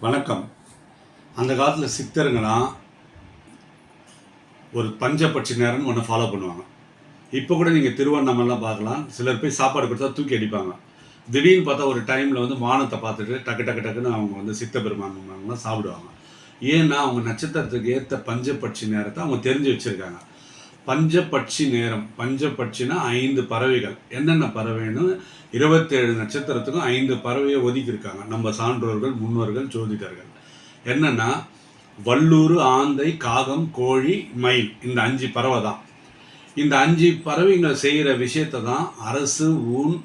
வணக்கம். அந்த காலத்தில் சித்தருங்களாம் ஒரு பஞ்சபட்சி நேரம்னு ஒன்று ஃபாலோ பண்ணுவாங்க. இப்போ கூட நீங்கள் திருவண்ணாமலாம் பார்க்கலாம். சிலர் போய் சாப்பாடு கொடுத்தா தூக்கி அடிப்பாங்க. திடீர்னு பார்த்தா ஒரு டைமில் வந்து வானத்தை பார்த்துட்டு டக்கு டக்கு டக்குன்னு அவங்க வந்து சித்த பெருமானவங்களாம் சாப்பிடுவாங்க. ஏன்னா அவங்க நட்சத்திரத்துக்கு ஏற்ற பஞ்சபட்சி நேரத்தை அவங்க தெரிஞ்சு வச்சுருக்காங்க. பஞ்சபட்சி நேரம், பஞ்சபட்சினா 5 பறவைகள். என்னென்ன பறவைன்னு 27 நட்சத்திரத்துக்கும் 5 பறவையை ஒதுக்கியிருக்காங்க நம்ம சான்றோர்கள், முன்னோர்கள், ஜோதிடர்கள். என்னென்னா வல்லூர், ஆந்தை, காகம், கோழி, மயில். இந்த 5 பறவை தான். இந்த 5 பறவைகள் செய்கிற விஷயத்தை தான் அரசு, ஊன்,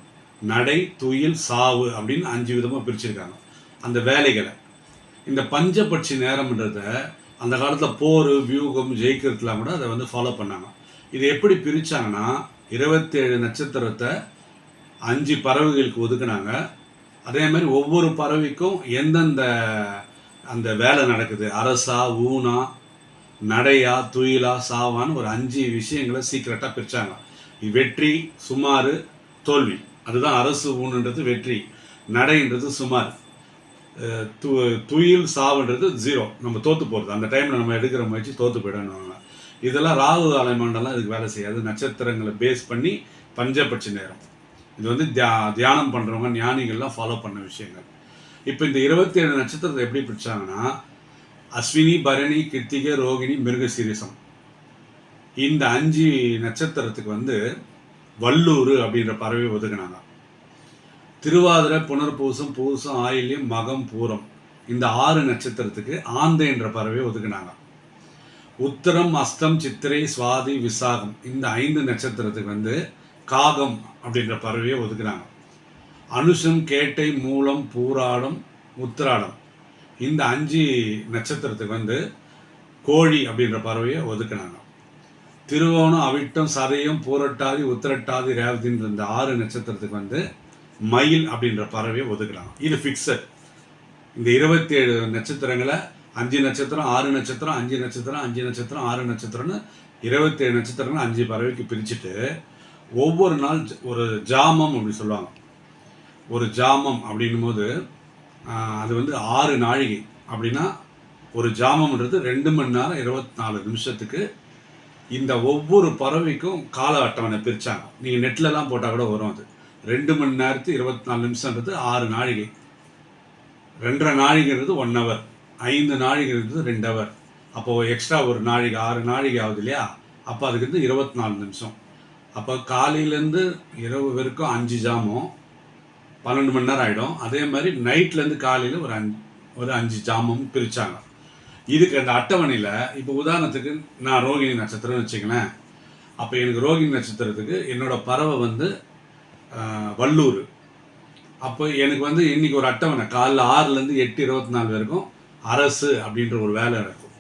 நடை, துயில், சாவு அப்படின்னு 5 விதமாக பிரிச்சிருக்காங்க அந்த வேலைகளை. இந்த பஞ்சபட்சி நேரம்ன்றத அந்த காலத்தில் போர், வியூகம், ஜெயிக்கிறதுலாம் கூட அதை வந்து ஃபாலோ பண்ணாங்க. இது எப்படி பிரித்தாங்கன்னா 27 நட்சத்திரத்தை 5 பறவைகளுக்கு ஒதுக்குனாங்க. அதே மாதிரி ஒவ்வொரு பறவைக்கும் எந்தெந்த அந்த வேலை நடக்குது, அரசா, ஊனா, நடையா, துயிலா, சாவான்னு ஒரு 5 விஷயங்களை சீக்கிரட்டாக பிரித்தாங்க. வெற்றி, சுமார், தோல்வி. அதுதான் அரசு, ஊனுன்றது வெற்றி, நடைன்றது சுமார், துயில், சாவுன்றது 0, நம்ம தோற்று போகிறது. அந்த டைமில் நம்ம எடுக்கிற முயற்சி தோற்று போயிடணுவாங்க. இதெல்லாம் ராகு அலைமண்டலம் இதுக்கு வேலை செய்யாது. நட்சத்திரங்களை பேஸ் பண்ணி பஞ்சபட்சி நேரம் இது வந்து தியானம் பண்ணுறவங்க, ஞானிகள்லாம் ஃபாலோ பண்ண விஷயங்கள். இப்போ இந்த 27 நட்சத்திரத்தை எப்படி பிடிச்சாங்கன்னா அஸ்வினி, பரணி, கிருத்திகை, ரோகிணி, மிருகசீரிசம். இந்த 5 நட்சத்திரத்துக்கு வந்து வல்லூர் அப்படின்ற பறவை ஒதுக்குனாங்க. திருவாதிரை, புனர்பூசம், பூசம், ஆயில்யம், மகம், பூரம். இந்த 6 நட்சத்திரத்துக்கு ஆந்தை என்ற பறவையை ஒதுக்குனாங்க. உத்தரம், அஸ்தம், சித்திரை, சுவாதி, விசாகம். இந்த 5 நட்சத்திரத்துக்கு வந்து காகம் அப்படின்ற பறவையை ஒதுக்குனாங்க. அனுஷம், கேட்டை, மூலம், பூராடம், உத்திராடம். இந்த 5 நட்சத்திரத்துக்கு வந்து கோழி அப்படின்ற பறவையை ஒதுக்குனாங்க. திருவோணம், அவிட்டம், சதயம், பூரட்டாதி, உத்திரட்டாதி, ரேவதின்ற இந்த 6 நட்சத்திரத்துக்கு வந்து மயில் அப்படின்ற பறவையை ஒதுக்குறாங்க. இது ஃபிக்ஸட். இந்த 27 நட்சத்திரங்களை 5 நட்சத்திரம், 6 நட்சத்திரம், 5 நட்சத்திரம், 5 நட்சத்திரம், 6 நட்சத்திரம்னு 27 நட்சத்திரங்கள் 5 பறவைக்கு பிரிச்சுட்டு ஒவ்வொரு நாள் ஒரு ஜாமம் அப்படி சொல்லுவாங்க. ஒரு ஜாமம் அப்படின்னும் போது அது வந்து 6 நாழிகை. அப்படின்னா ஒரு ஜாமம்ன்றது 2 மணி நேரம் 24 நிமிஷத்துக்கு. இந்த ஒவ்வொரு பறவைக்கும் கால அட்டவணை பிரித்தாங்க. நீங்கள் நெட்லலாம் போட்டால் கூட வரும். அது 2 மணி நேரத்து 24 நிமிஷம்ன்றது 6 நாழிகை. 2.5 நாழிகைன்றது 1 ஹவர். 5 நாழிகைன்றது 2 ஹவர். அப்போது எக்ஸ்ட்ரா ஒரு நாழிகை 6 நாழிகை ஆகுது இல்லையா? அப்போ அதுக்கு வந்து 24 நிமிஷம். அப்போ காலையிலேருந்து இரவு வரைக்கும் 5 ஜாமம், 12 மணி நேரம் ஆகிடும். அதே மாதிரி நைட்லேருந்து காலையில் ஒரு 5 ஜாமம் பிரித்தாங்க. இதுக்கு அந்த அட்டவணையில் இப்போ உதாரணத்துக்கு நான் ரோகிணி நட்சத்திரம்னு வச்சுக்கலேன். அப்போ எனக்கு ரோகிணி நட்சத்திரத்துக்கு என்னோடய பறவை வந்து வல்லூர். அப்போ எனக்கு வந்து இன்றைக்கி ஒரு அட்டவணை காலைல 6லேருந்து 8:24 வரைக்கும் அரசு அப்படின்ற ஒரு வேலை இருக்கும்.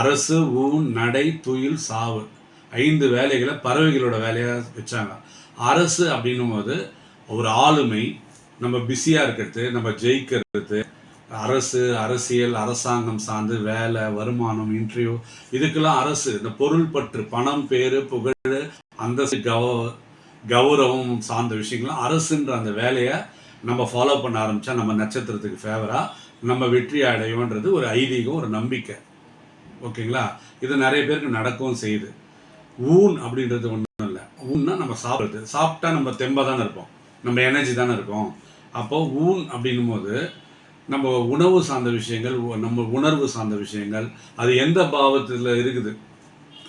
அரசு, ஊன், நடை, துயில், சாவு. 5 வேலைகளை பறவைகளோட வேலையாக வச்சாங்க. அரசு அப்படின்னும் போது ஒரு ஆளுமை, நம்ம பிஸியாக இருக்கிறது, நம்ம ஜெயிக்கிறது, அரசு, அரசியல், அரசாங்கம் சார்ந்து வேலை, வருமானம், இன்டர்வியூ, இதுக்கெல்லாம் அரசு. இந்த பொருள் பற்று, பணம், பேர், புகழ், அந்தஸ்து, கௌரவம் சார்ந்த விஷயங்கள்லாம் அரசுன்ற அந்த வேலையை நம்ம ஃபாலோ பண்ண ஆரம்பித்தா நம்ம நட்சத்திரத்துக்கு ஃபேவராக நம்ம வெற்றி அடைவோன்றது ஒரு ஐதீகம், ஒரு நம்பிக்கை. ஓகேங்களா? இது நிறைய பேருக்கு நடக்கவும் செய்யுது. ஊன் அப்படின்றது ஒன்றும் இல்லை. ஊன்னா நம்ம சாப்பிட்றது. சாப்பிட்டா நம்ம தெம்பாக தானே இருப்போம், நம்ம எனர்ஜி தானே இருக்கும். அப்போது ஊன் அப்படின்னும் போது நம்ம உணவு சார்ந்த விஷயங்கள், நம்ம உணர்வு சார்ந்த விஷயங்கள், அது எந்த பாவத்தில் இருக்குது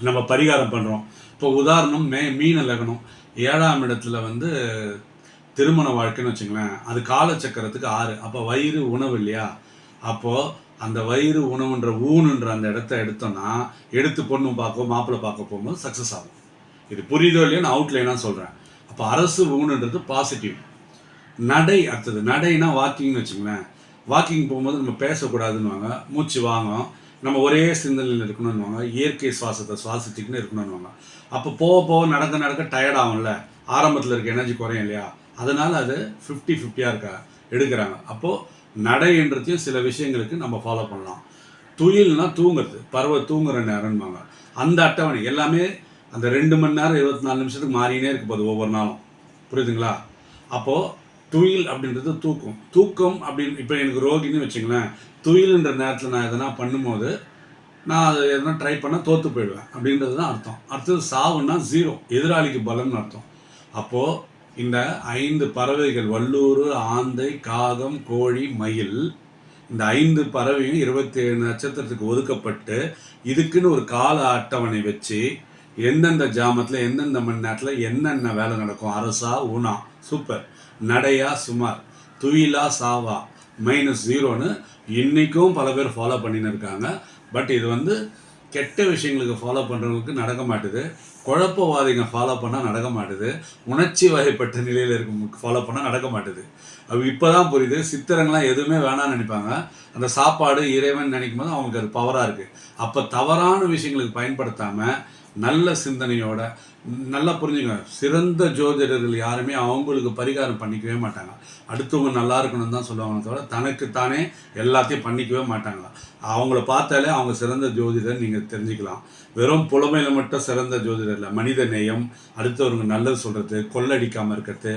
நம்ம பரிகாரம் பண்ணுறோம். இப்போ உதாரணம் மீன லக்னம் 7ஆம் இடத்துல வந்து திருமண வாழ்க்கைன்னு வச்சுங்களேன். அது காலச்சக்கரத்துக்கு 6. அப்போ வயிறு உணவு இல்லையா? அப்போது அந்த வயிறு உணவுன்ற ஊனுன்ற அந்த இடத்த எடுத்தோன்னா எடுத்து பொண்ணு பார்க்க, மாப்பிள்ளை பார்க்க போகும்போது சக்ஸஸ் ஆகும். இது புரியுதோ இல்லையா? நான் அவுட்லைனாக சொல்கிறேன். அப்போ அரசு, ஊனுன்றது பாசிட்டிவ். நடை அடுத்தது. நடைனா வாக்கிங்னு வச்சுங்களேன். வாக்கிங் போகும்போது நம்ம பேசக்கூடாதுன்னுவாங்க, மூச்சு வாங்கும், நம்ம ஒரே சிந்தனையில் இருக்கணும்னுவாங்க, இயற்கை சுவாசத்தை சுவாசிச்சுக்கின்னு இருக்கணும்னுவாங்க. அப்போ போக போக நடக்க நடக்க டயர்ட் ஆகும்ல, ஆரம்பத்தில் இருக்க எனர்ஜி குறையும் இல்லையா? அதனால் அது 50-50 எடுக்கிறாங்க. அப்போது நடைன்றதையும் சில விஷயங்களுக்கு நம்ம ஃபாலோ பண்ணலாம். துயில்னா தூங்குறது, பறவை தூங்குற நேரம்வாங்க. அந்த அட்டவணை எல்லாமே அந்த 2 மணி நேரம் 24 நிமிஷத்துக்கு மாறினே இருக்க போகுது ஒவ்வொரு நாளும். புரியுதுங்களா? அப்போது துயில் அப்படின்றது தூக்கம். தூக்கம் அப்படின்னு இப்போ எனக்கு ரோகின்னு வச்சுங்களேன், துயில்ன்ற நேரத்தில் நான் எதனா பண்ணும்போது நான் அதை எதனா ட்ரை பண்ணால் தோற்று போயிடுவேன் அப்படின்றது தான் அர்த்தம். அடுத்தது சாவுன்னா 0, எதிராளிக்கு பலம்னு அர்த்தம். அப்போது இந்த 5 பறவைகள் வல்லூறு, ஆந்தை, காகம், கோழி, மயில், இந்த 5 பறவையும் 27 நட்சத்திரத்துக்கு ஒதுக்கப்பட்டு இதுக்குன்னு ஒரு கால அட்டவணை வச்சு எந்தெந்த ஜாமத்தில் எந்தெந்த மணி நேரத்தில் என்னென்ன வேலை நடக்கும். அரசா ஊனா சூப்பர், நடையா சுமார், துயிலா சாவா, -0ன்னு இன்றைக்கும் பல பேர் ஃபாலோ பண்ணின்னு இருக்காங்க. பட் இது வந்து கெட்ட விஷயங்களுக்கு ஃபாலோ பண்ணுறவங்களுக்கு நடக்க மாட்டுது, குழப்பவாதிங்க ஃபாலோ பண்ணால் நடக்க மாட்டுது, உணர்ச்சி வகைப்பட்ட நிலையில் இருக்கும் ஃபாலோ பண்ணால் நடக்க மாட்டுது. அது இப்போ தான் புரியுது. சித்திரங்களாம் எதுவுமே வேணாம்னு நினைப்பாங்க, அந்த சாப்பாடு இறைவன் நினைக்கும் போது அவங்களுக்கு அது பவராக இருக்குது. அப்போ தவறான விஷயங்களுக்கு பயன்படுத்தாமல் நல்ல சிந்தனையோட நல்லா புரிஞ்சுங்க. சிறந்த ஜோதிடர்கள் யாருமே அவங்களுக்கு பரிகாரம் பண்ணிக்கவே மாட்டாங்க. அடுத்தவங்க நல்லா இருக்கணும்னு தான் சொல்லுவாங்க தவிர தனக்குத்தானே எல்லாத்தையும் பண்ணிக்கவே மாட்டாங்களா. அவங்கள பார்த்தாலே அவங்க சிறந்த ஜோதிடர் நீங்கள் தெரிஞ்சுக்கலாம். வெறும் புலமையில் மட்டும் சிறந்த ஜோதிடர் இல்லை, மனித நேயம், அடுத்தவங்க நல்லது சொல்கிறது, கொள்ளடிக்காமல் இருக்கிறது,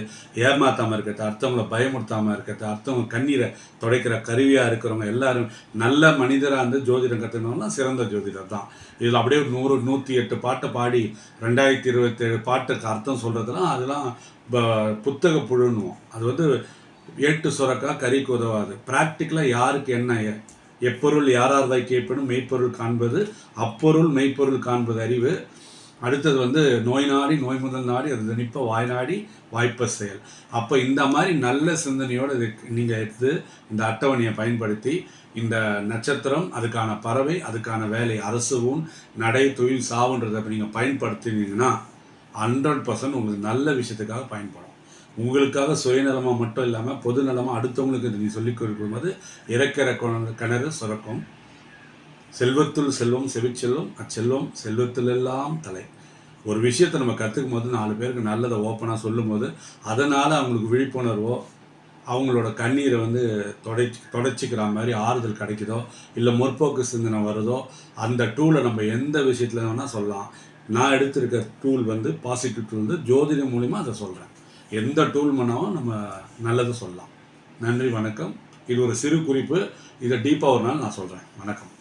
ஏமாற்றாமல் இருக்கிறது, அடுத்தவங்களை பயமுறுத்தாமல் இருக்கிறது, அடுத்தவங்க கண்ணீரை துடைக்கிற கருவியாக இருக்கிறவங்க எல்லாரும் நல்ல மனிதராக இருந்து ஜோதிடம் கற்றுனவங்களாம் சிறந்த ஜோதிடர் தான். இதில் அப்படியே 100 108 பாட்டை பாடி 2027 பாட்டுக்கு அர்த்தம் சொல்கிறதுலாம் அதெல்லாம் புத்தக புழுன்னுவோம். அது வந்து ஏட்டு சுரக்கா கறிக்கு உதவாது. ப்ராக்டிக்கலாக யாருக்கு என்ன, எப்பொருள் யாரார் வைக்கப்படும் மெய்ப்பொருள் காண்பது, அப்பொருள் மெய்ப்பொருள் காண்பது அறிவு. அடுத்தது வந்து நோய் நாடி நோய் முதல் நாடி அது தணிப்ப வாய் நாடி வாய்ப்ப செயல். அப்போ இந்த மாதிரி நல்ல சிந்தனையோடு இது நீங்கள் எடுத்து இந்த அட்டவணையை பயன்படுத்தி இந்த நட்சத்திரம், அதுக்கான பறவை, அதுக்கான வேலை, அரசு ஊன், நடை, தொழில், சாவுன்றதை நீங்கள் பயன்படுத்தினீங்கன்னா 100% உங்களுக்கு நல்ல விஷயத்துக்காக பயன்படும். உங்களுக்காக சுயநலமாக மட்டும் இல்லாமல் பொது நலமாக அடுத்தவங்களுக்கு நீ சொல்லிக் கொடுக்கும்போது இறக்கிற கிணறு சுரக்கும். செல்வத்துள் செல்வம் செவிச்செல்வம், அச்செல்வம் செல்வத்திலெல்லாம் தலை. ஒரு விஷயத்தை நம்ம கற்றுக்கும் போது 4 பேருக்கு நல்லதை ஓப்பனாக சொல்லும் போது அதனால் அவங்களுக்கு விழிப்புணர்வோ அவங்களோட கண்ணீரை வந்து தொடச்சிக்கிற மாதிரி ஆறுதல் கிடைக்குதோ, இல்லை முற்போக்கு சிந்தனை வருதோ, அந்த டூலை நம்ம எந்த விஷயத்தில் வேணால் சொல்லலாம். நான் எடுத்திருக்க டூல் வந்து பாசிட்டிவ் டூல் வந்து ஜோதிடம் மூலிமா அதை சொல்கிறேன். எந்த டூல் பண்ணாலும் நம்ம நல்லது சொல்லலாம். நன்றி, வணக்கம். இது ஒரு சிறு குறிப்பு. இதை டீப்பாக ஒரு நாள் நான் சொல்கிறேன். வணக்கம்.